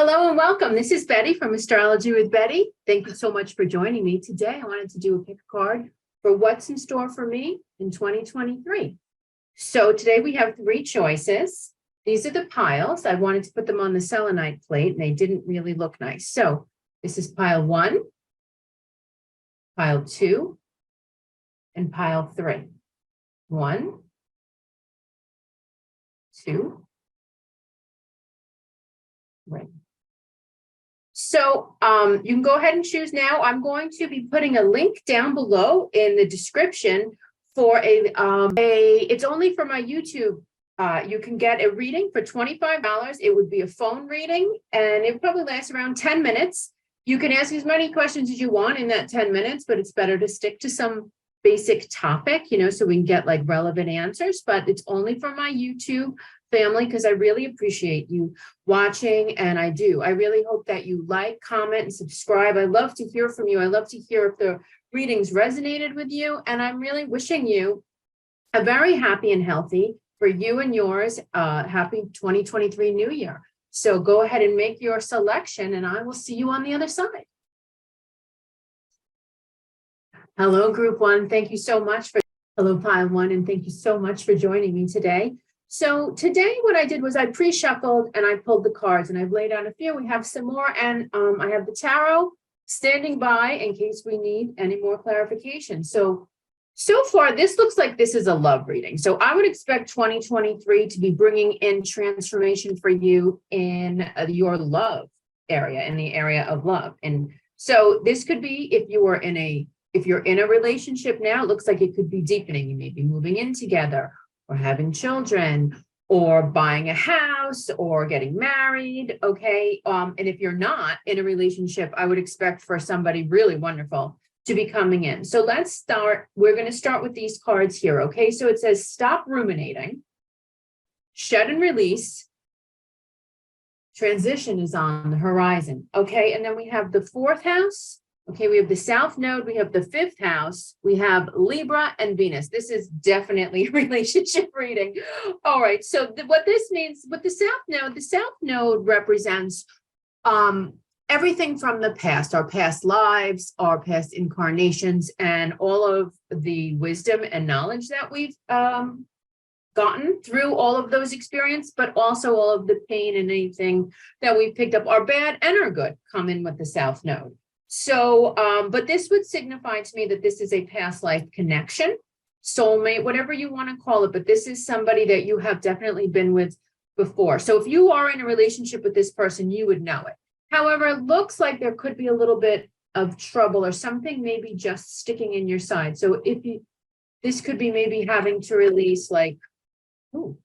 Hello and welcome. This is Betty from Astrology with Betty. Thank you so much for joining me today. I wanted to do a pick card for what's in store for me in 2023. So today we have three choices. These are the piles. I wanted to put them on the selenite plate and they didn't really look nice. So this is pile 1, pile 2, and pile 3. 1, 2, 3. So you can go ahead and choose now. I'm going to be putting a link down below in the description for it's only for my YouTube. You can get a reading for $25. It would be a phone reading and it would probably last around 10 minutes. You can ask as many questions as you want in that 10 minutes, but it's better to stick to some basic topic, so we can get like relevant answers, but it's only for my YouTube family because I really appreciate you watching, and I really hope that you like, comment, and subscribe. I love to hear from you. I love to hear if the readings resonated with you, and I'm really wishing you a very happy and healthy, for you and yours, happy 2023 New Year. So go ahead and make your selection, and I will see you on the other side. Hello, Group 1. Thank you so much for, hello, Pile 1, and thank you so much for joining me today. So today what I did was I pre-shuffled and I pulled the cards and I've laid out a few. We have some more, and I have the tarot standing by in case we need any more clarification. So far, this looks like this is a love reading. So I would expect 2023 to be bringing in transformation for you in your love area, in the area of love. And so this could be if you're in a relationship now, it looks like it could be deepening. You may be moving in together, or having children, or buying a house, or getting married, okay? And if you're not in a relationship, I would expect for somebody really wonderful to be coming in. So let's start. We're going to start with these cards here, okay? So it says, stop ruminating, shed and release, transition is on the horizon, okay? And then we have the 4th house. Okay, we have the South Node, we have the 5th house, we have Libra and Venus. This is definitely a relationship reading. All right, so what this means, with the South Node represents everything from the past, our past lives, our past incarnations, and all of the wisdom and knowledge that we've gotten through all of those experiences, but also all of the pain and anything that we've picked up, our bad and our good, come in with the South Node. So, but this would signify to me that this is a past life connection, soulmate, whatever you want to call it, but this is somebody that you have definitely been with before. So if you are in a relationship with this person, you would know it. However, it looks like there could be a little bit of trouble or something maybe just sticking in your side. So this could be maybe having to release like, oh,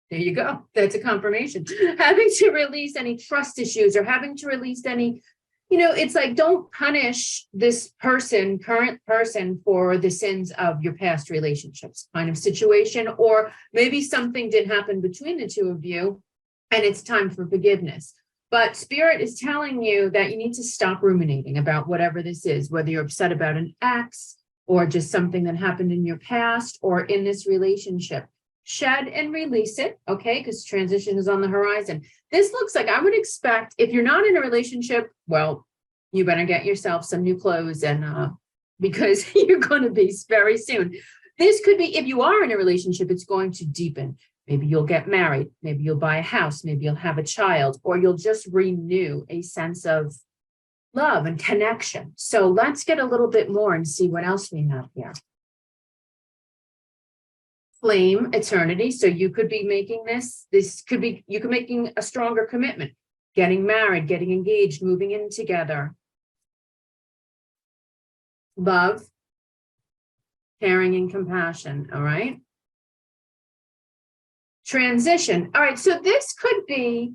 there you go. That's a confirmation. Having to release any trust issues or having to release any, it's like, don't punish this person, current person, for the sins of your past relationships kind of situation, or maybe something did happen between the two of you and it's time for forgiveness. But Spirit is telling you that you need to stop ruminating about whatever this is, whether you're upset about an ex or just something that happened in your past or in this relationship. Shed and release it, okay? Because transition is on the horizon. This looks like, I would expect, if you're not in a relationship, well, you better get yourself some new clothes, and because you're going to be very soon. This could be, if you are in a relationship, it's going to deepen. Maybe you'll get married, maybe you'll buy a house, maybe you'll have a child, or you'll just renew a sense of love and connection. So let's get a little bit more and see what else we have here. Flame eternity. So you could be making you could be making a stronger commitment, getting married, getting engaged, moving in together. Love, caring, and compassion. All right. Transition. All right. So this could be,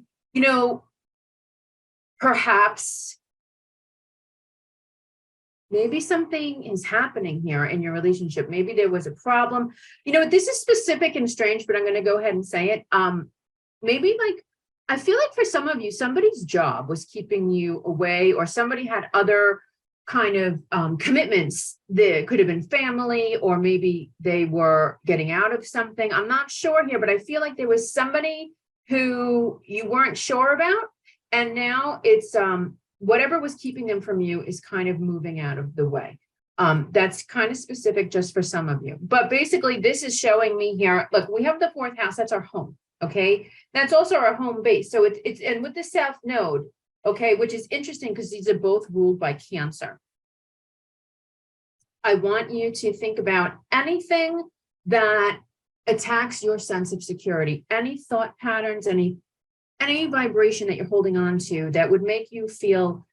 perhaps maybe something is happening here in your relationship. Maybe there was a problem. This is specific and strange, but I'm going to go ahead and say it. Maybe like, I feel like for some of you, somebody's job was keeping you away, or somebody had other kind of commitments. There could have been family, or maybe they were getting out of something. I'm not sure here, but I feel like there was somebody who you weren't sure about, And now it's whatever was keeping them from you is kind of moving out of the way. That's kind of specific just for some of you. But basically, this is showing me here, look, we have the fourth house, that's our home. Okay, that's also our home base. So it's and with the South Node, okay, which is interesting because these are both ruled by Cancer. I want you to think about anything that attacks your sense of security, any thought patterns, any vibration that you're holding on to that would make you feel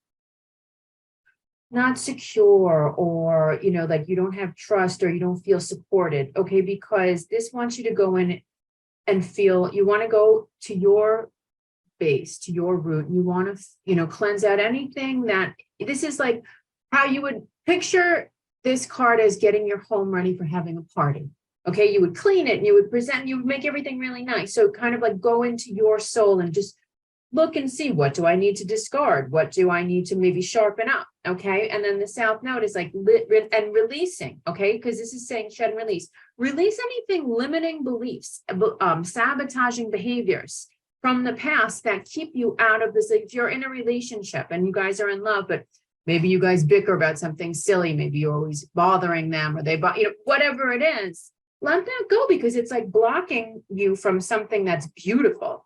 not secure, or, you know, like you don't have trust or you don't feel supported. Okay, because this wants you to go in and feel, you want to go to your base, to your root. You want to, you know, cleanse out anything that, this is like how you would picture this card as getting your home ready for having a party. Okay, you would clean it and you would present, you would make everything really nice. So kind of like go into your soul and just look and see, what do I need to discard? What do I need to maybe sharpen up? Okay, and then the South Node is like and releasing. Okay, because this is saying shed and release. Release anything limiting beliefs, sabotaging behaviors from the past that keep you out of this. Like if you're in a relationship and you guys are in love, but maybe you guys bicker about something silly, maybe you're always bothering them, or they, you know, whatever it is, let that go, because it's like blocking you from something that's beautiful.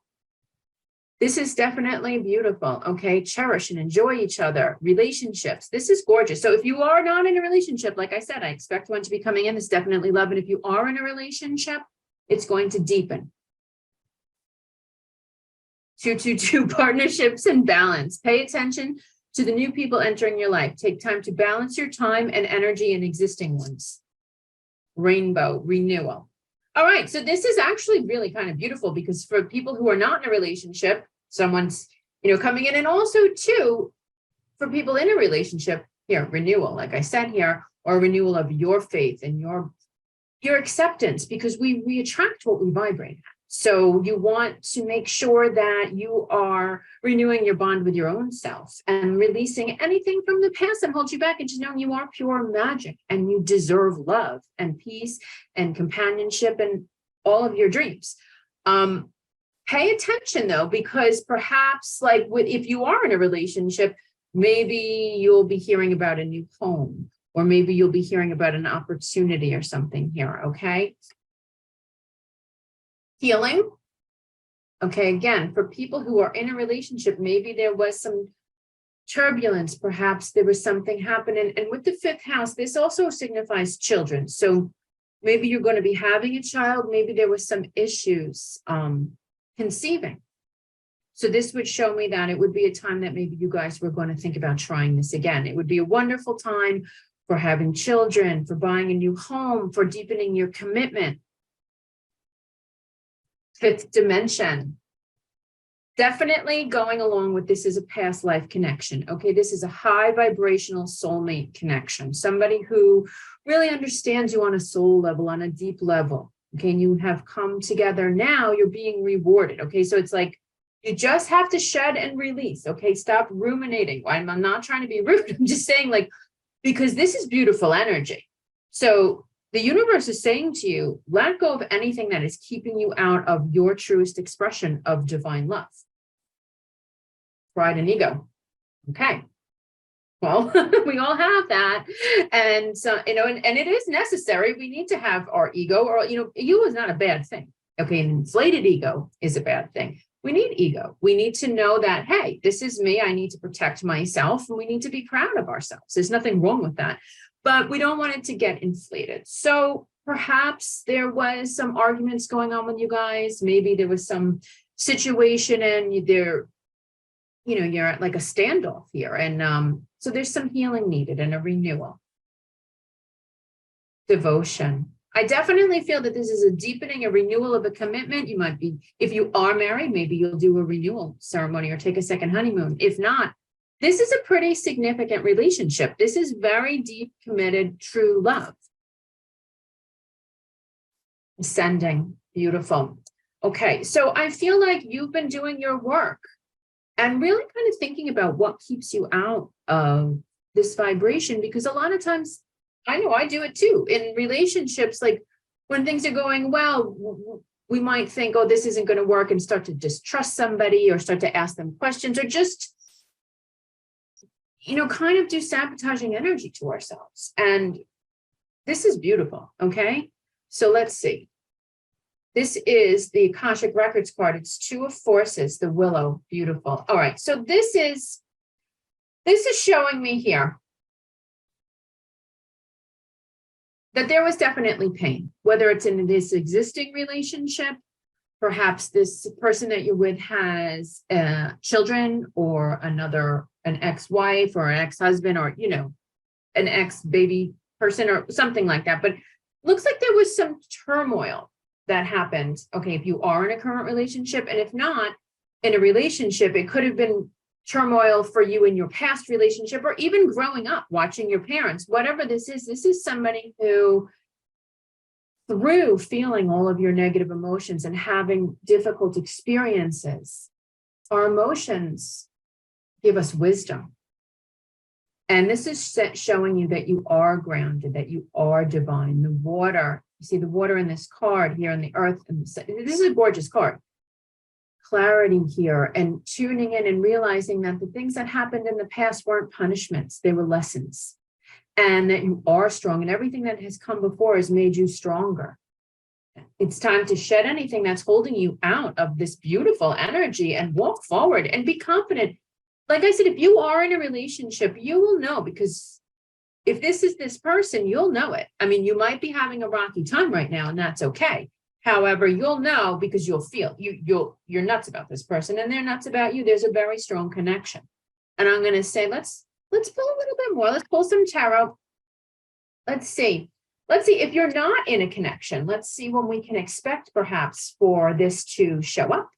This is definitely beautiful. Okay, cherish and enjoy each other. Relationships, this is gorgeous. So if you are not in a relationship, like I said, I expect one to be coming in. It's definitely love. And if you are in a relationship, it's going to deepen. 222, partnerships and balance. Pay attention to the new people entering your life. Take time to balance your time and energy in existing ones. Rainbow, renewal. All right, so this is actually really kind of beautiful, because for people who are not in a relationship, someone's, you know, coming in, and also too, for people in a relationship, here, renewal, like I said here, or renewal of your faith and your acceptance, because we attract what we vibrate at. So you want to make sure that you are renewing your bond with your own self and releasing anything from the past that holds you back, and just knowing you are pure magic and you deserve love and peace and companionship and all of your dreams. Pay attention though, because perhaps like if you are in a relationship, maybe you'll be hearing about a new home, or maybe you'll be hearing about an opportunity or something here. Okay. Healing. Okay, again, for people who are in a relationship, maybe there was some turbulence, perhaps there was something happening. And with the fifth house, this also signifies children. So maybe you're going to be having a child, maybe there was some issues conceiving. So this would show me that it would be a time that maybe you guys were going to think about trying this again. It would be a wonderful time for having children, for buying a new home, for deepening your commitment. Fifth dimension. Definitely going along with this is a past life connection. Okay, this is a high vibrational soulmate connection. Somebody who really understands you on a soul level, on a deep level. Okay, and you have come together now, you're being rewarded. Okay, so it's like you just have to shed and release. Okay, stop ruminating. I'm not trying to be rude. I'm just saying, like, because this is beautiful energy. So the universe is saying to you, let go of anything that is keeping you out of your truest expression of divine love. Pride and ego. Okay. Well, we all have that. And so, you know, and it is necessary. We need to have our ego, or, you know, ego is not a bad thing. Okay. An inflated ego is a bad thing. We need ego. We need to know that, hey, this is me. I need to protect myself, and we need to be proud of ourselves. There's nothing wrong with that. But we don't want it to get inflated. So perhaps there was some arguments going on with you guys. Maybe there was some situation and there, you know, you're at like a standoff here. And so there's some healing needed and a renewal. Devotion. I definitely feel that this is a deepening, a renewal of a commitment. You might be, if you are married, maybe you'll do a renewal ceremony or take a second honeymoon. If not, this is a pretty significant relationship. This is very deep, committed, true love. Ascending, beautiful. Okay, so I feel like you've been doing your work and really kind of thinking about what keeps you out of this vibration, because a lot of times, I know I do it too, in relationships, like when things are going well, we might think, oh, this isn't going to work, and start to distrust somebody or start to ask them questions or just, kind of do sabotaging energy to ourselves. And this is beautiful. Okay. So let's see. This is the Akashic Records card. It's Two of Forces, the Willow. Beautiful. All right. So this is showing me here that there was definitely pain, whether it's in this existing relationship, perhaps this person that you're with has children, or an ex-wife or an ex-husband, or, an ex-baby person or something like that. But looks like there was some turmoil that happened. Okay, if you are in a current relationship, and if not in a relationship, it could have been turmoil for you in your past relationship, or even growing up, watching your parents, whatever this is somebody who, through feeling all of your negative emotions and having difficult experiences, our emotions give us wisdom. And this is showing you that you are grounded, that you are divine. The water, you see the water in this card here on the earth, and this is a gorgeous card. Clarity here, and tuning in and realizing that the things that happened in the past weren't punishments, they were lessons, and that you are strong, and everything that has come before has made you stronger. It's time to shed anything that's holding you out of this beautiful energy and walk forward and be confident. Like I said, if you are in a relationship, you will know, because if this is this person, you'll know it. I mean, you might be having a rocky time right now, and that's okay. However, you'll know, because you'll feel you're nuts about this person and they're nuts about you. There's a very strong connection. And I'm going to say, let's pull a little bit more. Let's pull some tarot. Let's see if you're not in a connection. Let's see when we can expect perhaps for this to show up.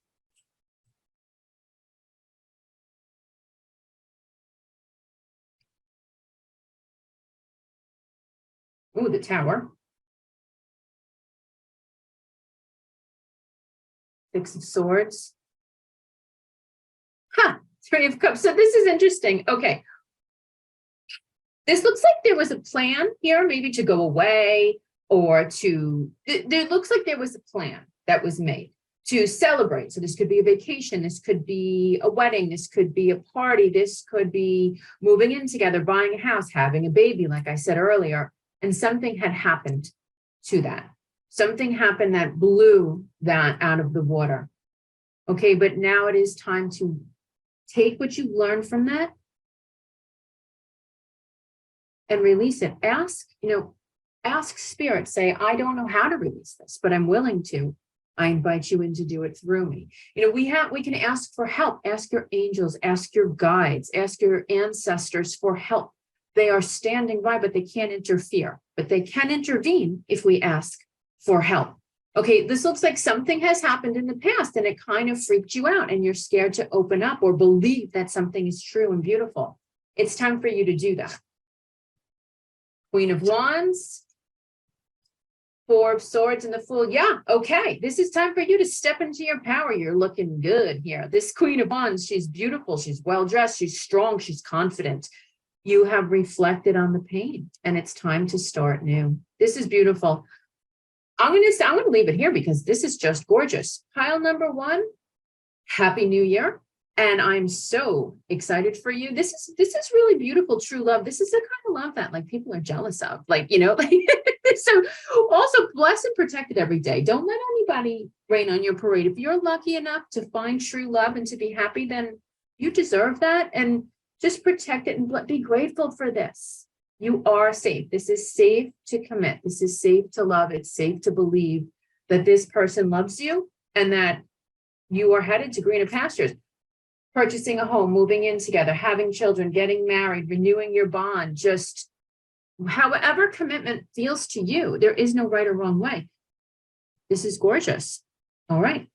Ooh, the Tower. Six of Swords. Three of Cups. So this is interesting. Okay. This looks like there was a plan here, maybe to go away, or there looks like there was a plan that was made to celebrate. So this could be a vacation. This could be a wedding. This could be a party. This could be moving in together, buying a house, having a baby, like I said earlier. And something had happened to that. Something happened that blew that out of the water. Okay, but now it is time to take what you learned from that and release it. Ask spirit, say, I don't know how to release this, but I'm willing to. I invite you in to do it through me. We can ask for help. Ask your angels, ask your guides, ask your ancestors for help. They are standing by, but they can't interfere. But they can intervene if we ask for help. Okay, this looks like something has happened in the past and it kind of freaked you out and you're scared to open up or believe that something is true and beautiful. It's time for you to do that. Queen of Wands, Four of Swords, and the Fool. Yeah, okay. This is time for you to step into your power. You're looking good here. This Queen of Wands, she's beautiful. She's well-dressed. She's strong. She's confident. You have reflected on the pain and it's time to start new. This is beautiful. I'm going to leave it here because this is just gorgeous. Pile number one, Happy New Year. And I'm so excited for you. This is really beautiful, true love. This is the kind of love that people are jealous of. So also blessed and protected every day. Don't let anybody rain on your parade. If you're lucky enough to find true love and to be happy, then you deserve that. And just protect it and be grateful for this. You are safe. This is safe to commit. This is safe to love. It's safe to believe that this person loves you and that you are headed to greener pastures. Purchasing a home, moving in together, having children, getting married, renewing your bond, just however commitment feels to you. There is no right or wrong way. This is gorgeous. All right.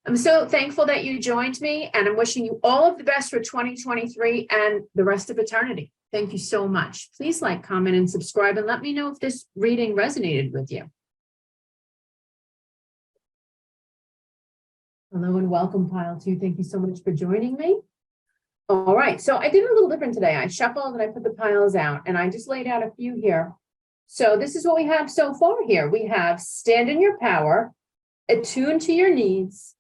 I'm so thankful that you joined me, and I'm wishing you all of the best for 2023 and the rest of eternity. Thank you so much. Please like, comment, and subscribe, and let me know if this reading resonated with you. Hello and welcome, Pile 2. Thank you so much for joining me. All right, so I did a little different today. I shuffled and I put the piles out, and I just laid out a few here. So this is what we have so far here. We have Stand in Your Power, attune to your needs,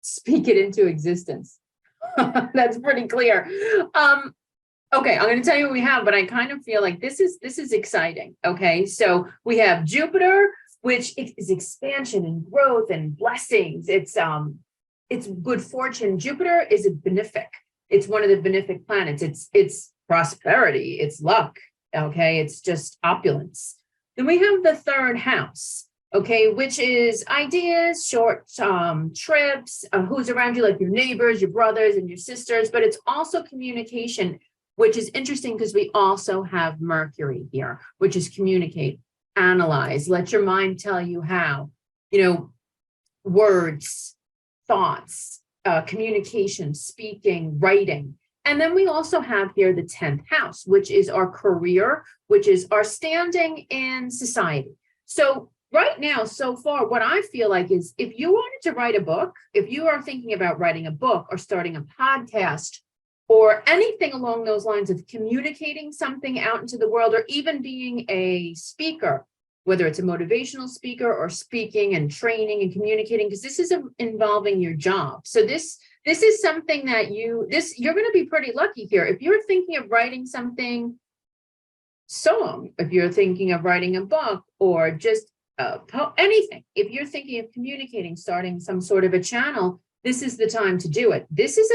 speak it into existence. That's pretty clear. Okay, I'm going to tell you what we have, but I kind of feel like this is exciting. Okay, so we have Jupiter, which is expansion and growth and blessings. It's good fortune. Jupiter is a benefic. It's one of the benefic planets. It's prosperity. It's luck. Okay, it's just opulence. Then we have the third house. Okay, which is ideas, short trips, who's around you, like your neighbors, your brothers, and your sisters. But it's also communication, which is interesting because we also have Mercury here, which is communicate, analyze, let your mind tell you how, words, thoughts, communication, speaking, writing. And then we also have here the 10th house, which is our career, which is our standing in society. So right now, so far, what I feel like is if you wanted to write a book, if you are thinking about writing a book or starting a podcast, or anything along those lines of communicating something out into the world, or even being a speaker, whether it's a motivational speaker or speaking and training and communicating, because this is involving your job. So this is something that you're going to be pretty lucky here. If you're thinking of writing something, song, if you're thinking of writing a book or just anything, if you're thinking of communicating, starting some sort of a channel, this is the time to do it. This is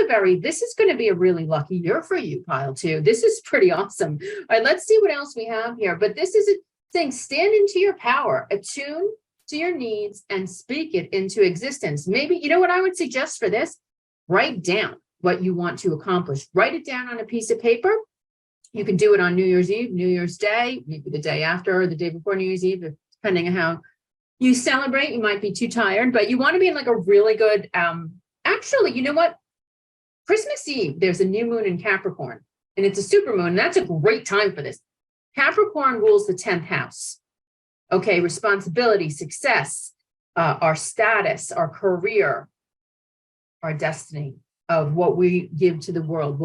going to be a really lucky year for you, pile two. This is pretty awesome. All right, let's see what else we have here. But this is a thing, stand into your power, attune to your needs, and speak it into existence. Maybe, you know what I would suggest for this? Write down what you want to accomplish. Write it down on a piece of paper. You can do it on New Year's Eve, New Year's Day, maybe the day after or the day before New Year's Eve, depending on how you celebrate. You might be too tired, but you want to be in like a really good, actually, you know what? Christmas Eve, there's a new moon in Capricorn, and it's a super moon. And that's a great time for this. Capricorn rules the 10th house. Okay, responsibility, success, our status, our career, our destiny of what we give to the world,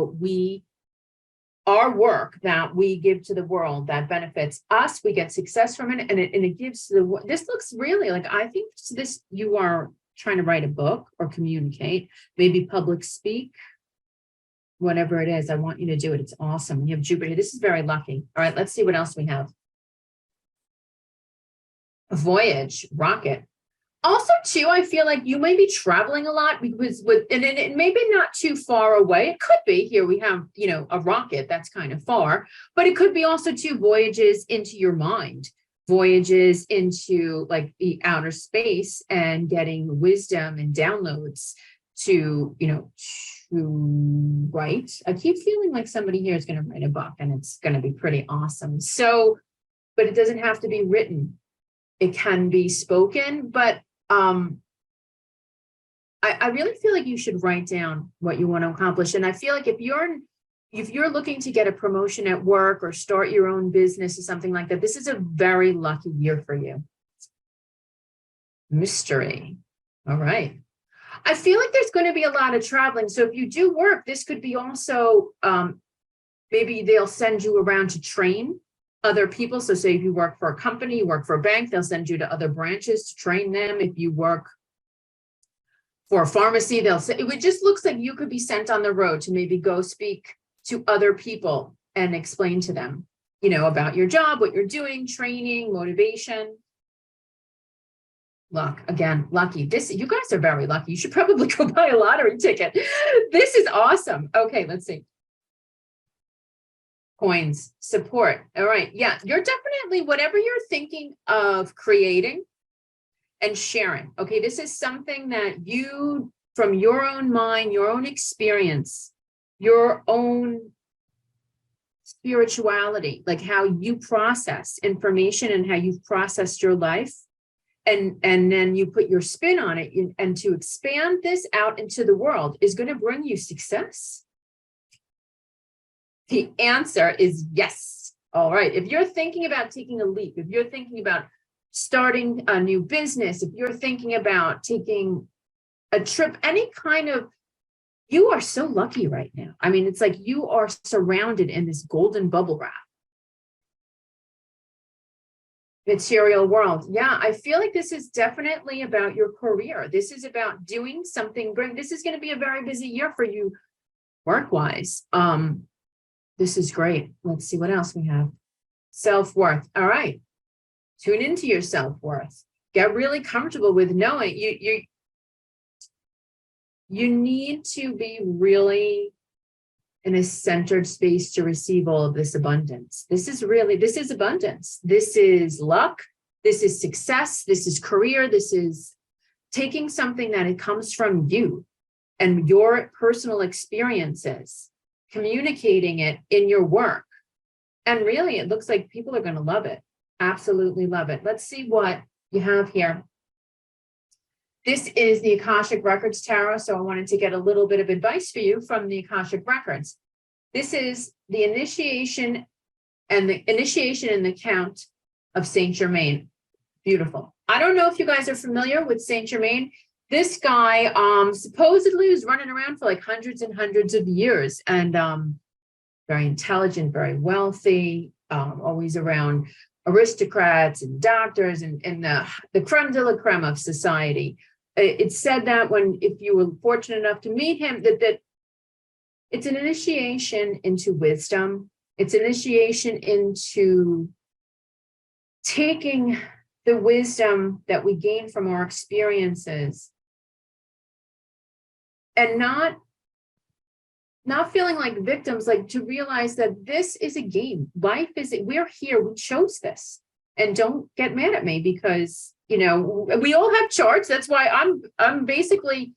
our work that we give to the world that benefits us. We get success from it, and it gives this looks really like, I think this, you are trying to write a book or communicate, maybe public speak, whatever it is. I want you to do it. It's awesome. You have Jupiter. This is very lucky. All right, let's see what else we have. A voyage, rocket. Also, too, I feel like you may be traveling a lot because and it may be not too far away. It could be. Here we have, a rocket that's kind of far, but it could be also too voyages into your mind, voyages into like the outer space and getting wisdom and downloads to write. I keep feeling like somebody here is going to write a book, and it's going to be pretty awesome. So, but it doesn't have to be written. It can be spoken, but I really feel like you should write down what you want to accomplish. And I feel like if you're looking to get a promotion at work or start your own business or something like that, this is a very lucky year for you. Mystery. All right. I feel like there's going to be a lot of traveling. So if you do work, this could be also, maybe they'll send you around to train other people. So say if you work for a company, you work for a bank, they'll send you to other branches to train them. If you work for a pharmacy, they'll say, it just looks like you could be sent on the road to maybe go speak to other people and explain to them, about your job, what you're doing, training, motivation. Luck, again, lucky. You guys are very lucky. You should probably go buy a lottery ticket. This is awesome. Okay, let's see. Coins, support. All right. Yeah, you're definitely, whatever you're thinking of creating and sharing. Okay, this is something that you, from your own mind, your own experience, your own spirituality, like how you process information and how you've processed your life. And then you put your spin on it, and to expand this out into the world is going to bring you success. The answer is yes. All right. If you're thinking about taking a leap, if you're thinking about starting a new business, if you're thinking about taking a trip, any kind of, you are so lucky right now. I mean, it's like you are surrounded in this golden bubble wrap. Material world. Yeah, I feel like this is definitely about your career. This is about doing something great. This is going to be a very busy year for you work-wise. This is great. Let's see what else we have. Self-worth. All right. Tune into your self-worth. Get really comfortable with knowing you need to be really in a centered space to receive all of this abundance. This is abundance. This is luck. This is success. This is career. This is taking something that it comes from you and your personal experiences, communicating it in your work. And really, it looks like people are going to love it. Absolutely love it. Let's see what you have here. This is the Akashic Records Tarot, so I wanted to get a little bit of advice for you from the Akashic Records. This is the initiation and the count of Saint Germain. Beautiful. I don't know if you guys are familiar with Saint Germain. This guy supposedly was running around for like hundreds and hundreds of years, and very intelligent, very wealthy, always around aristocrats and doctors and the creme de la creme of society. It's said that if you were fortunate enough to meet him, that it's an initiation into wisdom. It's initiation into taking the wisdom that we gain from our experiences and not feeling like victims, like to realize that this is a game. Life is, we're here, we chose this. And don't get mad at me because, we all have charts. That's why I'm basically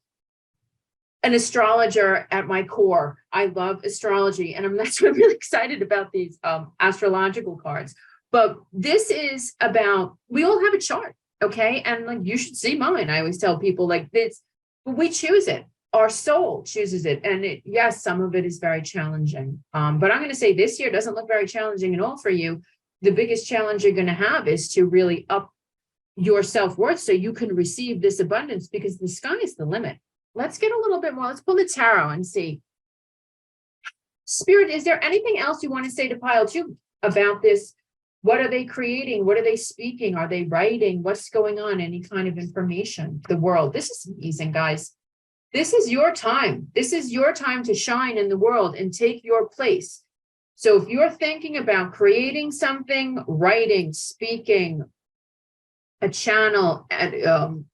an astrologer at my core. I love astrology, and that's why I'm really excited about these astrological cards. But this is about, we all have a chart, okay? And like, you should see mine. I always tell people like this, but we choose it. Our soul chooses it. And yes, some of it is very challenging. But I'm going to say this year doesn't look very challenging at all for you. The biggest challenge you're going to have is to really up your self-worth so you can receive this abundance, because the sky is the limit. Let's get a little bit more. Let's pull the tarot and see. Spirit, is there anything else you want to say to pile two about this? What are they creating? What are they speaking? Are they writing? What's going on? Any kind of information? The world. This is amazing, guys. This is your time. This is your time to shine in the world and take your place. So if you're thinking about creating something, writing, speaking, a channel, and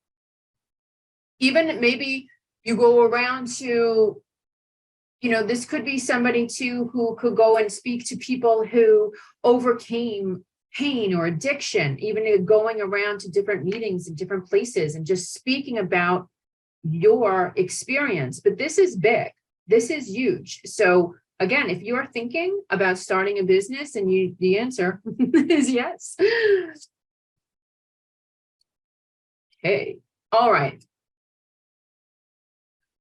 even maybe you go around to, this could be somebody too who could go and speak to people who overcame pain or addiction, even going around to different meetings in different places and just speaking about your experience. But this is big. This is huge. So again, if you're thinking about starting a business and the answer is yes. Okay. All right.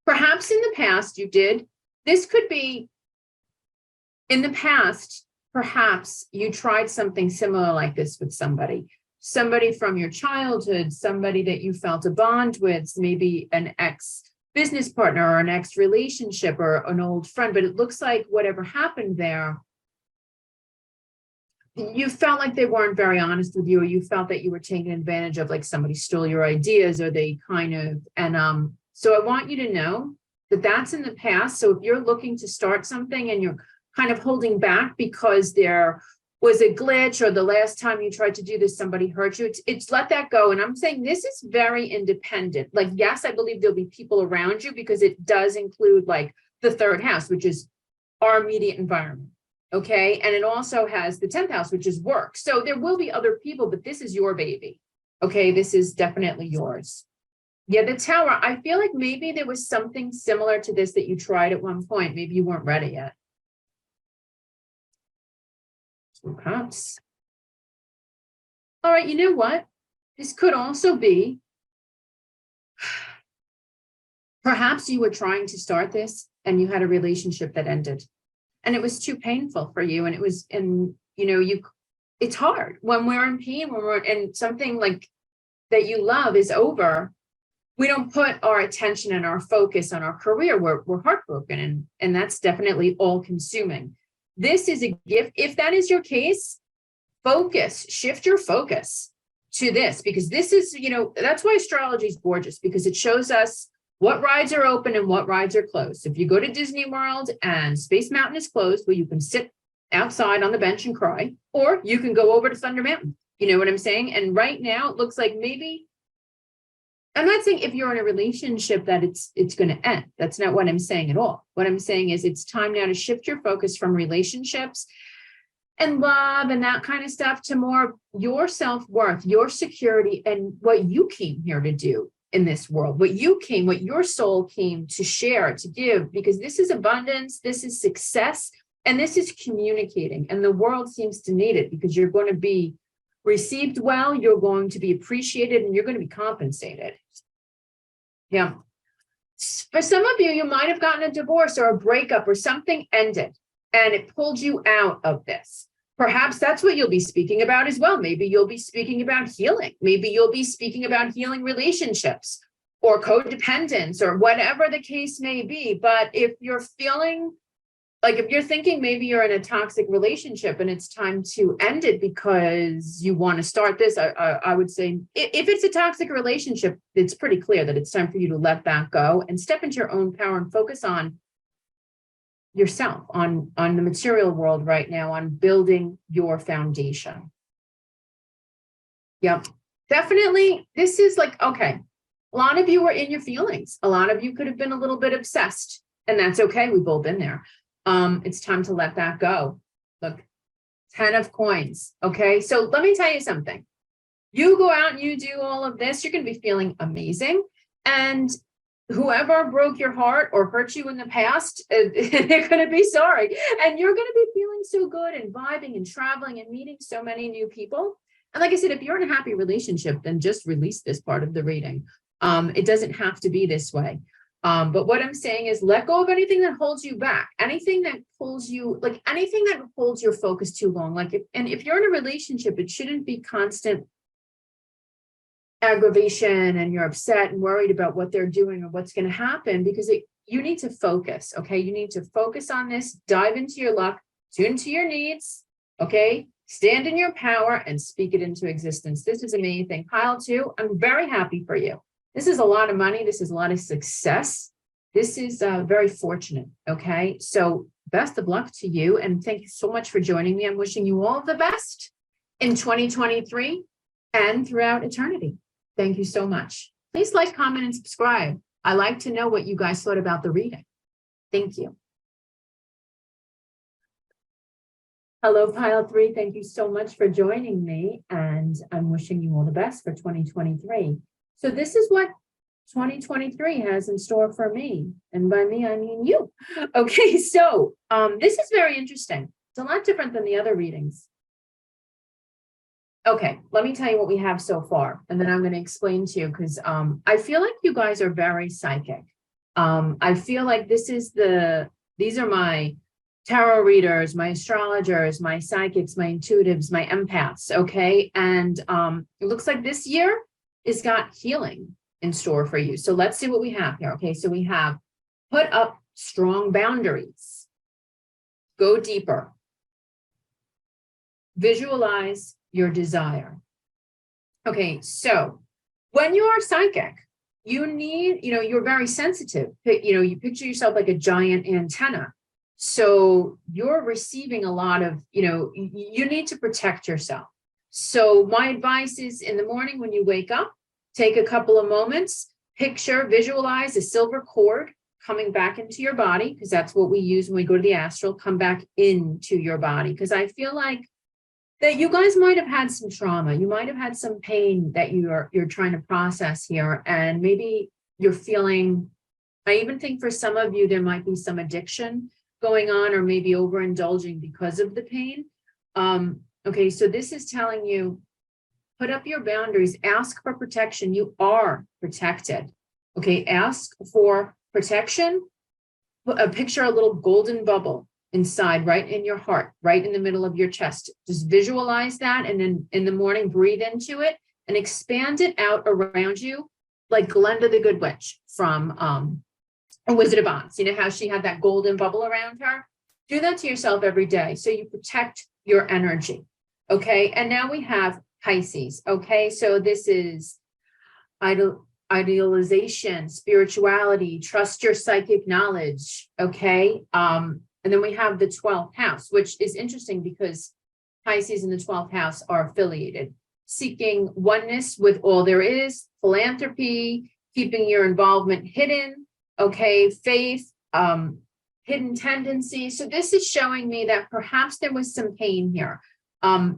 Perhaps in the past you did. This could be in the past, perhaps you tried something similar like this with somebody from your childhood, somebody that you felt a bond with, maybe an ex-business partner or an ex-relationship or an old friend. But it looks like whatever happened there, you felt like they weren't very honest with you, or you felt that you were taken advantage of, like somebody stole your ideas, or they so I want you to know that that's in the past. So if you're looking to start something and you're kind of holding back because there was a glitch, or the last time you tried to do this, somebody hurt you, it's let that go. And I'm saying this is very independent. Like, yes, I believe there'll be people around you, because it does include like the third house, which is our immediate environment. Okay. And it also has the 10th house, which is work. So there will be other people, but this is your baby. Okay. This is definitely yours. Yeah. The Tower. I feel like maybe there was something similar to this that you tried at one point. Maybe you weren't ready yet. Two Cups. All right. You know what? This could also be, perhaps you were trying to start this and you had a relationship that ended. And it was too painful for you. And it's hard when we're in pain, and something like that you love is over. We don't put our attention and our focus on our career. We're heartbroken, and that's definitely all consuming. This is a gift. If that is your case, focus, shift your focus to this, because this is, that's why astrology is gorgeous, because it shows us what rides are open and what rides are closed. If you go to Disney World and Space Mountain is closed, well, you can sit outside on the bench and cry, or you can go over to Thunder Mountain. You know what I'm saying? And right now it looks like maybe, I'm not saying if you're in a relationship that it's going to end. That's not what I'm saying at all. What I'm saying is it's time now to shift your focus from relationships and love and that kind of stuff to more your self-worth, your security, and what you came here to do in this world, what your soul came to share, to give, because this is abundance, this is success, and this is communicating. And the world seems to need it, because you're going to be received well, you're going to be appreciated, and you're going to be compensated. Yeah. For some of you, you might have gotten a divorce or a breakup or something ended, and it pulled you out of this. Perhaps that's what you'll be speaking about as well. Maybe you'll be speaking about healing. Maybe you'll be speaking about healing relationships or codependence or whatever the case may be. But if you're feeling like, if you're thinking maybe you're in a toxic relationship and it's time to end it because you want to start this, I would say if it's a toxic relationship, it's pretty clear that it's time for you to let that go and step into your own power and focus on yourself, on the material world right now, on building your foundation. Yep, definitely. This is like, okay, a lot of you are in your feelings. A lot of you could have been a little bit obsessed, and that's okay. We've all been there. It's time to let that go. Look, 10 of coins. Okay, so let me tell you something. You go out and you do all of this, you're going to be feeling amazing. And whoever broke your heart or hurt you in the past, they're going to be sorry. And you're going to be feeling so good and vibing and traveling and meeting so many new people. And like I said, if you're in a happy relationship, then just release this part of the reading. It doesn't have to be this way. But what I'm saying is let go of anything that holds you back, anything that pulls you, like anything that holds your focus too long. Like, if you're in a relationship, it shouldn't be constant aggravation and you're upset and worried about what they're doing or what's going to happen, because you need to focus. Okay. You need to focus on this, dive into your luck, tune to your needs. Okay. Stand in your power and speak it into existence. This is amazing. Pile 2, I'm very happy for you. This is a lot of money. This is a lot of success. This is very fortunate. Okay. So best of luck to you. And thank you so much for joining me. I'm wishing you all the best in 2023 and throughout eternity. Thank you so much. Please like, comment, and subscribe. I like to know what you guys thought about the reading. Thank you. Hello, Pile 3. Thank you so much for joining me. And I'm wishing you all the best for 2023. So this is what 2023 has in store for me. And by me, I mean you. Okay, so this is very interesting. It's a lot different than the other readings. Okay, let me tell you what we have so far, and then I'm going to explain to you, because I feel like you guys are very psychic. I feel like these are my tarot readers, my astrologers, my psychics, my intuitives, my empaths, okay? And it looks like this year has got healing in store for you. So let's see what we have here, okay? So we have put up strong boundaries, go deeper, visualize your desire. Okay, so when you are psychic, you need, you're very sensitive. You picture yourself like a giant antenna. So you're receiving a lot of, you need to protect yourself. So my advice is in the morning when you wake up, take a couple of moments, visualize a silver cord coming back into your body, because that's what we use when we go to the astral, come back into your body. Because I feel like that you guys might have had some trauma. You might have had some pain that you're trying to process here. And maybe you're feeling, I even think for some of you, there might be some addiction going on, or maybe overindulging because of the pain. Okay, so this is telling you, put up your boundaries, ask for protection. You are protected. Okay, ask for protection. Picture a little golden bubble inside, right in your heart, right in the middle of your chest. Just visualize that, and then in the morning, breathe into it and expand it out around you, like Glenda the Good Witch from A Wizard of Oz. You know how she had that golden bubble around her? Do that to yourself every day, so you protect your energy. Okay, and now we have Pisces. Okay, so this is idealization, spirituality, trust your psychic knowledge. Okay, and then we have the 12th house, which is interesting because Pisces in the 12th house are affiliated, seeking oneness with all there is, philanthropy, keeping your involvement hidden. Okay, faith, hidden tendencies. So this is showing me that perhaps there was some pain here.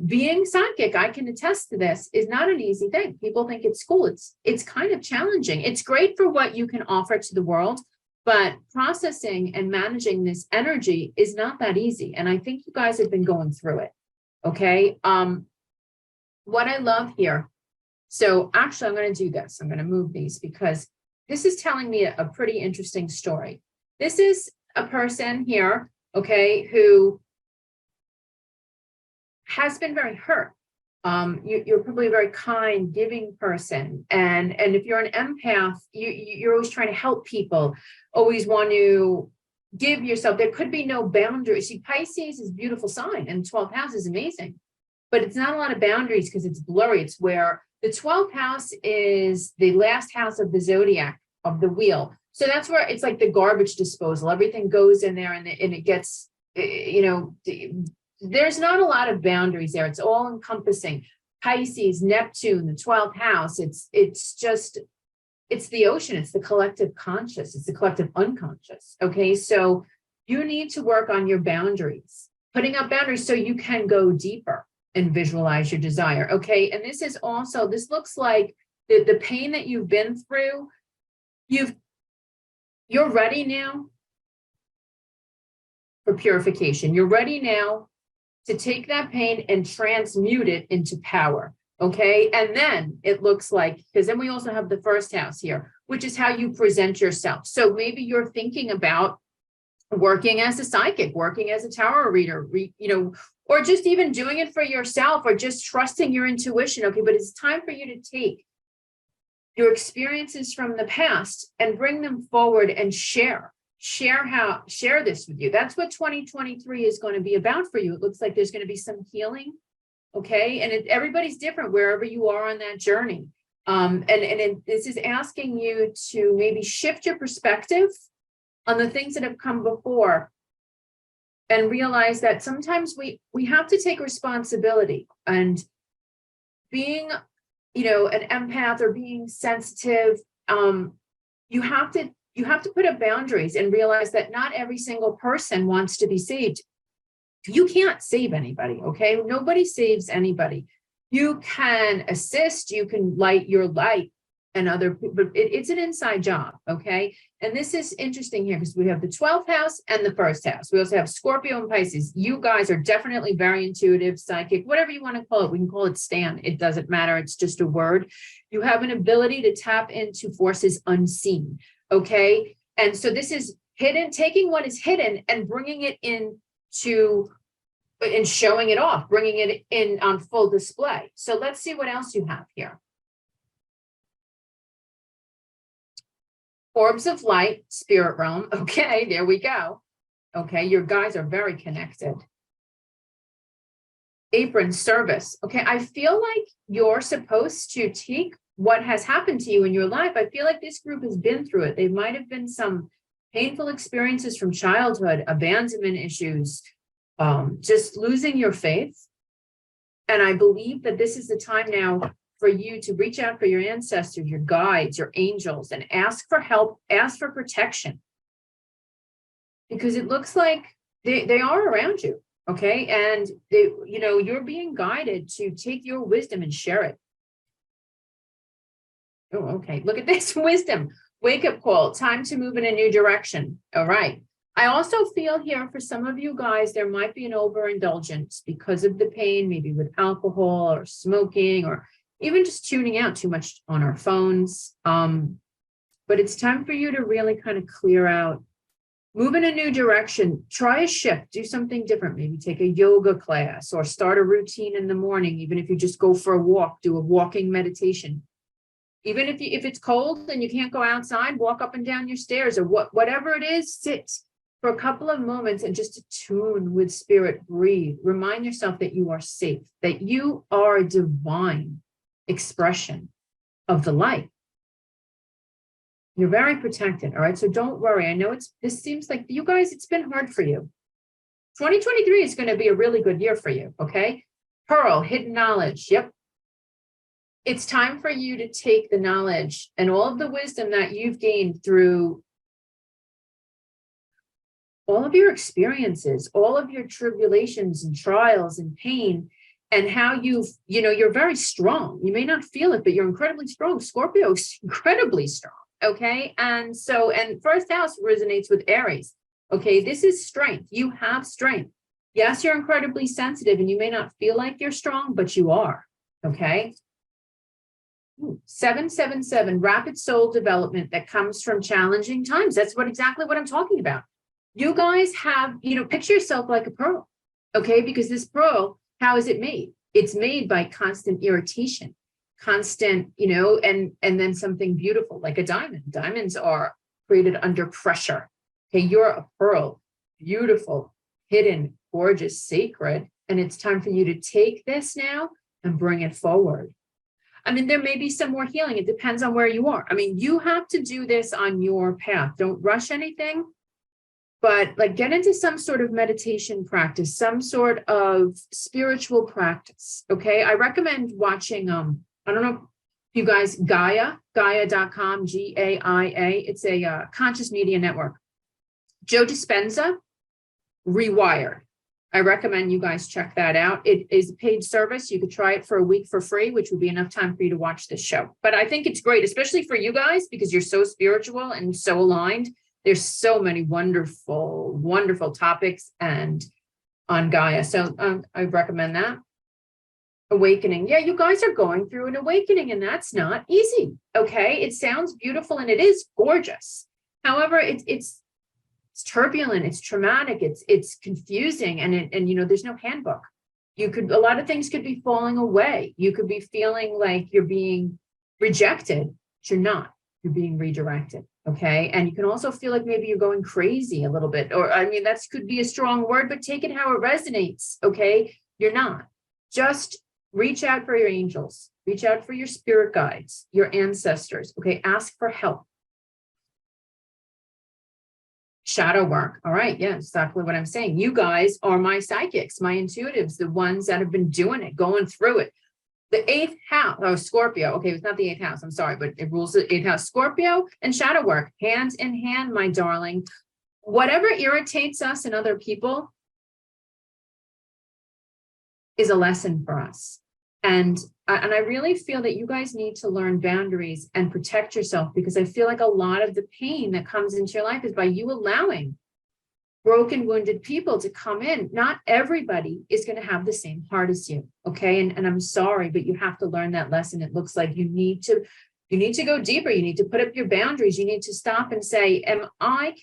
Being psychic, I can attest to this, is not an easy thing. People think it's cool. It's kind of challenging. It's great for what you can offer to the world, but processing and managing this energy is not that easy. And I think you guys have been going through it. Okay. What I love here. So actually, I'm going to do this. I'm going to move these because this is telling me a pretty interesting story. This is a person here, okay, who has been very hurt. You're probably a very kind, giving person. And if you're an empath, you're always trying to help people, always want to give yourself. There could be no boundaries. See, Pisces is a beautiful sign, and 12th house is amazing, but it's not a lot of boundaries because it's blurry. It's where the 12th house is the last house of the zodiac, of the wheel. So that's where it's like the garbage disposal. Everything goes in there and it gets, there's not a lot of boundaries there. It's all encompassing. Pisces, Neptune, the 12th house. It's the ocean. It's the collective conscious. It's the collective unconscious. Okay. So you need to work on your boundaries, putting up boundaries so you can go deeper and visualize your desire. Okay. And this is also, this looks like the pain that you've been through. You're ready now for purification. You're ready now to take that pain and transmute it into power. Okay. And then it looks like, because then we also have the first house here, which is how you present yourself. So maybe you're thinking about working as a psychic, working as a tarot reader, or just even doing it for yourself, or just trusting your intuition. Okay. But it's time for you to take your experiences from the past and bring them forward and share this with you. That's what 2023 is going to be about for you. It looks like there's going to be some healing. Okay. And everybody's different wherever you are on that journey. This is asking you to maybe shift your perspective on the things that have come before and realize that sometimes we have to take responsibility. And being an empath or being sensitive, you have to put up boundaries and realize that not every single person wants to be saved. You can't save anybody, okay? Nobody saves anybody. You can assist, you can light your light and other people, but it's an inside job, okay? And this is interesting here because we have the 12th house and the first house. We also have Scorpio and Pisces. You guys are definitely very intuitive, psychic, whatever you want to call it. We can call it Stan. It doesn't matter. It's just a word. You have an ability to tap into forces unseen, okay? And so this is hidden, taking what is hidden and bringing it and showing it off, bringing it in on full display. So let's see what else you have here. Orbs of light, spirit realm. Okay, there we go. Okay, your guys are very connected. Apron, service. Okay, I feel like you're supposed to take what has happened to you in your life. I feel like this group has been through it. There might have been some painful experiences from childhood, abandonment issues, just losing your faith. And I believe that this is the time now for you to reach out for your ancestors, your guides, your angels, and ask for help, ask for protection. Because it looks like they are around you, okay? And you're being guided to take your wisdom and share it. Oh, okay. Look at this wisdom. Wake up call. Time to move in a new direction. All right. I also feel here for some of you guys, there might be an overindulgence because of the pain, maybe with alcohol or smoking or even just tuning out too much on our phones. But it's time for you to really kind of clear out, move in a new direction, try a shift, do something different, maybe take a yoga class or start a routine in the morning. Even if you just go for a walk, do a walking meditation. Even if it's cold and you can't go outside, walk up and down your stairs or whatever it is, sit for a couple of moments and just attune with spirit, breathe. Remind yourself that you are safe, that you are a divine expression of the light. You're very protected, all right? So don't worry. I know this seems like you guys, it's been hard for you. 2023 is going to be a really good year for you, okay? Pearl, hidden knowledge. Yep. It's time for you to take the knowledge and all of the wisdom that you've gained through all of your experiences, all of your tribulations and trials and pain, and how you're very strong. You may not feel it, but you're incredibly strong. Scorpio is incredibly strong. Okay. And first house resonates with Aries. Okay. This is strength. You have strength. Yes, you're incredibly sensitive and you may not feel like you're strong, but you are. Okay. 777, rapid soul development that comes from challenging times. That's exactly what I'm talking about. You guys have, picture yourself like a pearl. Okay. Because this pearl, how is it made? It's made by constant irritation. Constant, and then something beautiful like a diamond. Diamonds are created under pressure. Okay, you're a pearl, beautiful, hidden, gorgeous, sacred, and it's time for you to take this now and bring it forward. I mean, there may be some more healing. It depends on where you are. I mean, you have to do this on your path. Don't rush anything, but get into some sort of meditation practice, some sort of spiritual practice. Okay, I recommend watching I don't know if you guys, Gaia.com, Gaia. It's a conscious media network. Joe Dispenza, Rewired. I recommend you guys check that out. It is a paid service. You could try it for a week for free, which would be enough time for you to watch this show. But I think it's great, especially for you guys, because you're so spiritual and so aligned. There's so many wonderful, wonderful topics and on Gaia. So I recommend that. Awakening. Yeah, you guys are going through an awakening and that's not easy. Okay. It sounds beautiful and it is gorgeous. However, it's turbulent, it's traumatic, it's confusing, and there's no handbook. A lot of things could be falling away. You could be feeling like you're being rejected, but you're not. You're being redirected. Okay. And you can also feel like maybe you're going crazy a little bit, or that could be a strong word, but take it how it resonates. Okay. You're not. Just reach out for your angels, reach out for your spirit guides, your ancestors. Okay. Ask for help. Shadow work. All right. Yeah, exactly what I'm saying. You guys are my psychics, my intuitives, the ones that have been doing it, going through it. The 8th house, Scorpio. Okay, it's not the 8th house. I'm sorry, but it rules the 8th house. Scorpio and shadow work, hand in hand, my darling. Whatever irritates us and other people is a lesson for us. And I really feel that you guys need to learn boundaries and protect yourself, because I feel like a lot of the pain that comes into your life is by you allowing broken, wounded people to come in. Not everybody is going to have the same heart as you. Okay. And I'm sorry, but you have to learn that lesson. It looks like you need to go deeper. You need to put up your boundaries. You need to stop and say, do I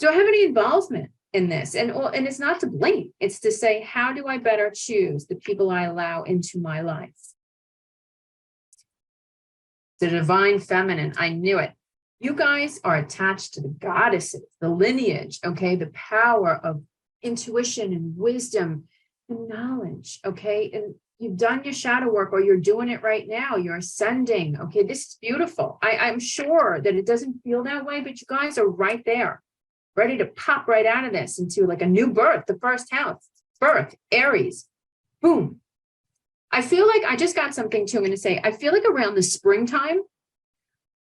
have any involvement in this? And it's not to blame. It's to say, how do I better choose the people I allow into my life? The divine feminine. I knew it. You guys are attached to the goddesses, the lineage, okay, the power of intuition and wisdom and knowledge, okay? And you've done your shadow work, or you're doing it right now. You're ascending, okay? This is beautiful. I'm sure that it doesn't feel that way, but you guys are right there, ready to pop right out of this into like a new birth, the first house, birth, Aries, boom. I feel like I just got something too. I'm going to say, I feel like around the springtime,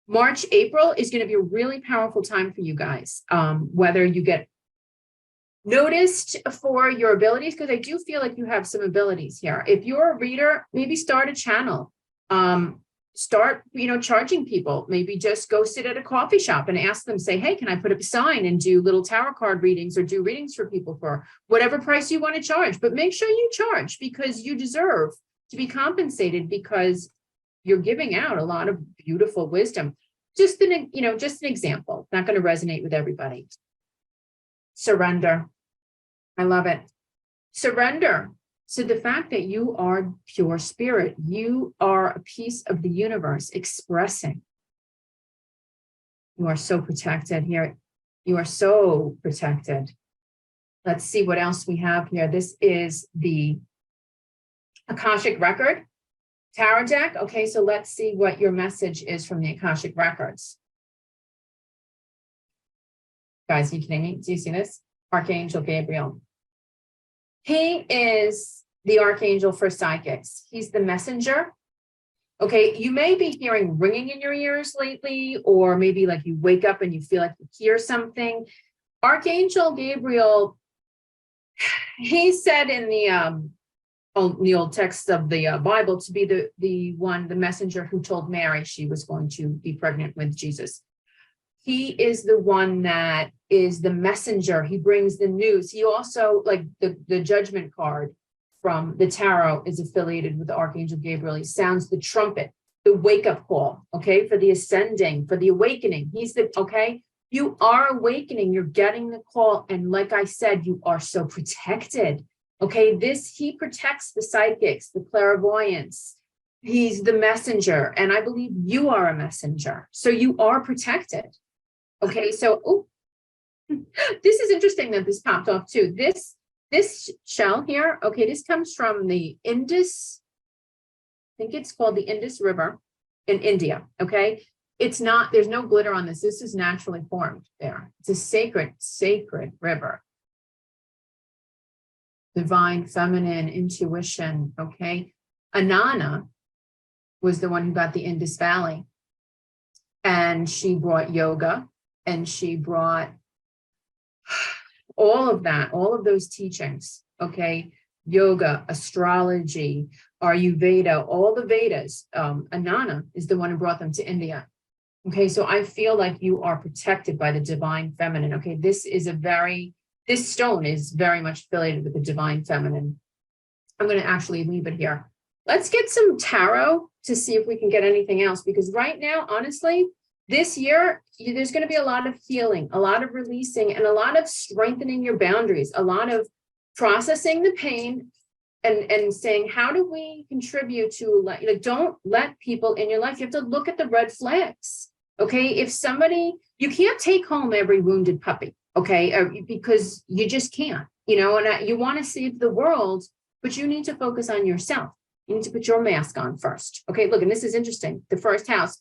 March, April is going to be a really powerful time for you guys. Whether you get noticed for your abilities, because I do feel like you have some abilities here. If you're a reader, maybe start a channel. Start, charging people. Maybe just go sit at a coffee shop and ask them, say, hey, can I put up a sign and do little tarot card readings, or do readings for people for whatever price you want to charge. But make sure you charge, because you deserve to be compensated, because you're giving out a lot of beautiful wisdom. Just an example, not going to resonate with everybody. Surrender. I love it. Surrender. So the fact that you are pure spirit, you are a piece of the universe expressing. You are so protected here. You are so protected. Let's see what else we have here. This is the Akashic Record Tarot deck. Okay, so let's see what your message is from the Akashic Records. Guys, are you kidding me? Do you see this? Archangel Gabriel. He is the archangel for psychics. He's the messenger. Okay, you may be hearing ringing in your ears lately, or maybe like you wake up and you feel like you hear something. Archangel Gabriel, he said in the old text of the Bible to be the messenger who told Mary she was going to be pregnant with Jesus. He is the one that is the messenger. He brings the news. He also, like the judgment card from the tarot is affiliated with the Archangel Gabriel. He sounds the trumpet, the wake-up call, okay, for the ascending, for the awakening. He's the, okay, you are awakening, you're getting the call. And like I said, you are so protected. Okay, he protects the psychics, the clairvoyants. He's the messenger. And I believe you are a messenger. So you are protected. Okay, so, this is interesting that this popped off too. This shell here, okay, this comes from the Indus, I think it's called the Indus River in India, okay? It's not, there's no glitter on this. This is naturally formed there. It's a sacred river. Divine feminine intuition, okay? Anana was the one who got the Indus Valley. And she brought yoga, and she brought all of that, all of those teachings, okay? Yoga, astrology, Ayurveda, all the Vedas. Anana is the one who brought them to India. Okay, so I feel like you are protected by the divine feminine. Okay, this stone is very much affiliated with the divine feminine. I'm going to actually leave it here. Let's get some tarot to see if we can get anything else, because right now, honestly, this year, there's going to be a lot of healing, a lot of releasing, and a lot of strengthening your boundaries, a lot of processing the pain and saying, how do we contribute to, like, don't let people in your life. You have to look at the red flags. Okay, if somebody, you can't take home every wounded puppy, okay, because you just can't, and you want to save the world, but you need to focus on yourself. You need to put your mask on first. Okay, look, and this is interesting. The first house,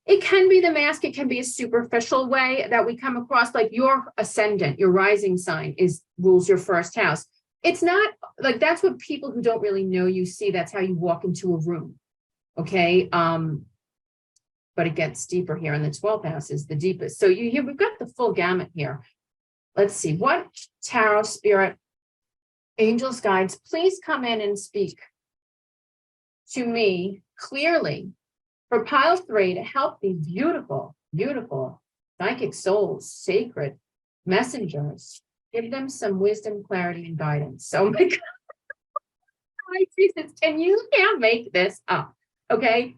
it can be the mask. It can be a superficial way that we come across, like your ascendant, your rising sign rules your first house. It's not like that's what people who don't really know you see. That's how you walk into a room. Okay. But it gets deeper here, and the 12th house is the deepest. So we've got the full gamut here. Let's see, what tarot spirit, angels, guides, please come in and speak to me clearly for pile 3 to help these beautiful, beautiful psychic souls, sacred messengers. Give them some wisdom, clarity, and guidance. Oh my God. My Jesus, can't make this up. Okay.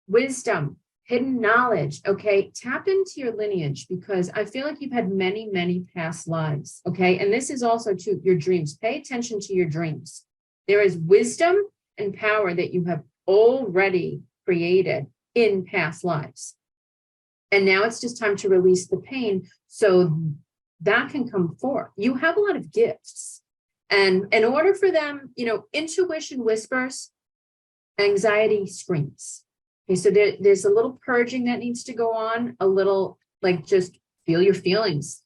Wisdom, hidden knowledge. Okay. Tap into your lineage, because I feel like you've had many, many past lives. Okay. And this is also to your dreams. Pay attention to your dreams. There is wisdom and power that you have already created in past lives. And now it's just time to release the pain so that can come forth. You have a lot of gifts. And in order for them, intuition whispers, anxiety screams. Okay, so there's a little purging that needs to go on, a little, like, just feel your feelings.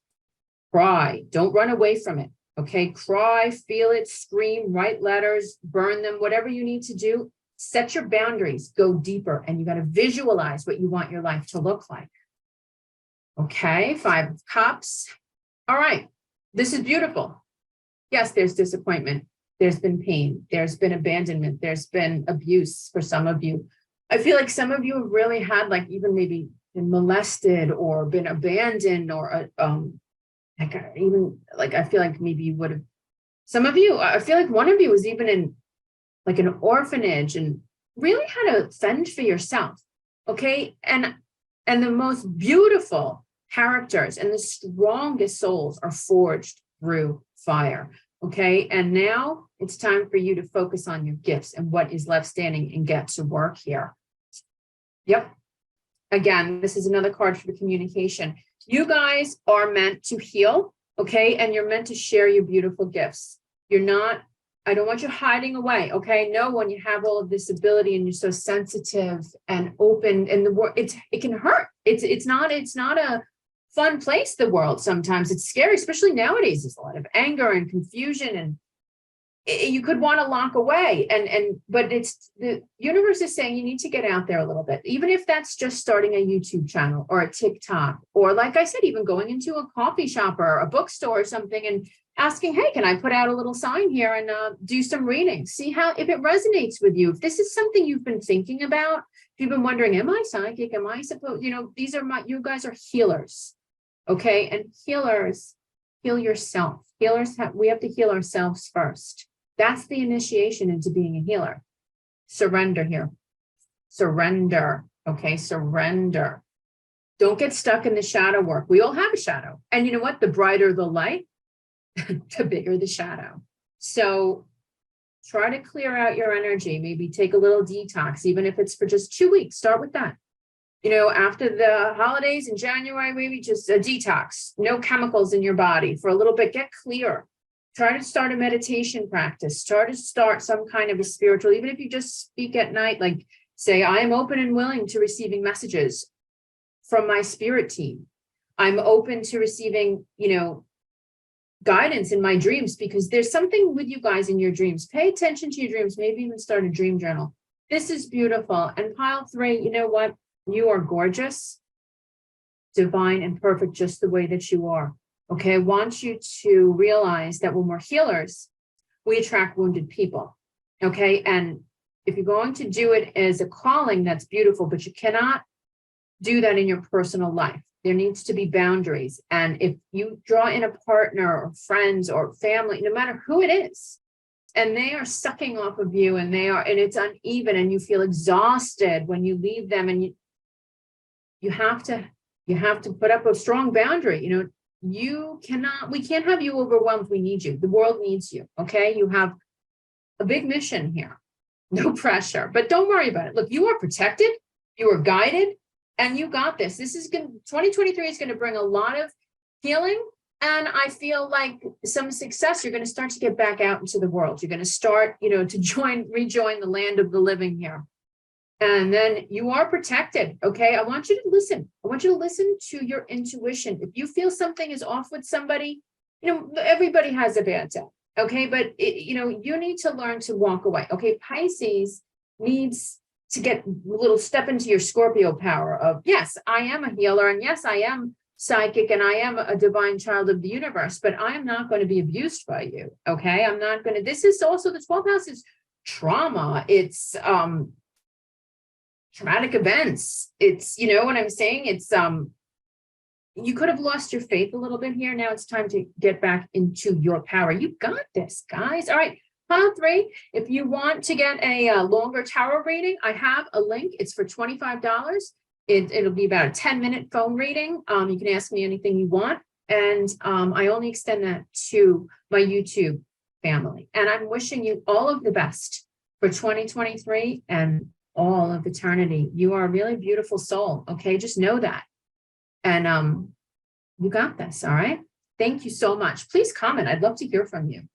Cry. Don't run away from it. Okay, cry, feel it, scream, write letters, burn them, whatever you need to do. Set your boundaries, go deeper, and you got to visualize what you want your life to look like. Okay, 5 of Cups. All right, this is beautiful. Yes, there's disappointment. There's been pain. There's been abandonment. There's been abuse for some of you. I feel like some of you have really had, like, even maybe been molested or been abandoned, or I feel like maybe you would have, some of you, I feel like one of you was even in like an orphanage and really had to fend for yourself. Okay. And the most beautiful characters and the strongest souls are forged through fire. Okay. And now it's time for you to focus on your gifts and what is left standing and get to work here. Yep. Again, this is another card for the communication. You guys are meant to heal, okay? And you're meant to share your beautiful gifts. You're not, I don't want you hiding away, okay? No, when you have all of this ability and you're so sensitive and open, and the world, it can hurt. It's not a fun place, the world. Sometimes it's scary, especially nowadays. There's a lot of anger and confusion, and you could want to lock away, but it's the universe is saying you need to get out there a little bit, even if that's just starting a YouTube channel or a TikTok, or like I said, even going into a coffee shop or a bookstore or something and asking, hey, can I put out a little sign here and do some reading? See how, if it resonates with you, if this is something you've been thinking about, if you've been wondering, am I psychic? Am I supposed, these are you guys are healers. Okay. And healers heal yourself. We have to heal ourselves first. That's the initiation into being a healer. Surrender here. Surrender. Okay. Surrender. Don't get stuck in the shadow work. We all have a shadow. And you know what? The brighter the light, the bigger the shadow. So try to clear out your energy. Maybe take a little detox, even if it's for just 2 weeks. Start with that. After the holidays in January, maybe just a detox, no chemicals in your body for a little bit, get clear. Try to start a meditation practice, start some kind of a spiritual, even if you just speak at night, like say, I am open and willing to receiving messages from my spirit team. I'm open to receiving, guidance in my dreams, because there's something with you guys in your dreams. Pay attention to your dreams, maybe even start a dream journal. This is beautiful. And pile 3, you know what? You are gorgeous, divine, and perfect just the way that you are. Okay, I want you to realize that when we're healers, we attract wounded people. Okay, and if you're going to do it as a calling, that's beautiful, but you cannot do that in your personal life. There needs to be boundaries. And if you draw in a partner or friends or family, no matter who it is, and they are sucking off of you and it's uneven and you feel exhausted when you leave them, and you have to put up a strong boundary. We can't have you overwhelmed. We need you. The world needs you. Okay. You have a big mission here. No pressure, but don't worry about it. Look, you are protected, you are guided, and you got this. 2023 is going to bring a lot of healing. And I feel like some success. You're going to start to get back out into the world. You're going to start, to rejoin the land of the living here. And then you are protected. Okay. I want you to listen. I want you to listen to your intuition. If you feel something is off with somebody, everybody has a bad day. Okay. But you need to learn to walk away. Okay. Pisces needs to get a little step into your Scorpio power of, yes, I am a healer. And yes, I am psychic and I am a divine child of the universe, but I am not going to be abused by you. Okay. I'm not going to, this is also the 12th house is trauma. It's, traumatic events. It's, what I'm saying? It's, you could have lost your faith a little bit here. Now it's time to get back into your power. You got this, guys. All right. Pile 3. If you want to get a longer tarot reading, I have a link. It's for $25. It'll be about a 10-minute phone reading. You can ask me anything you want. And I only extend that to my YouTube family. And I'm wishing you all of the best for 2023 and all of eternity. You are a really beautiful soul. Okay. Just know that. And you got this. All right. Thank you so much. Please comment. I'd love to hear from you.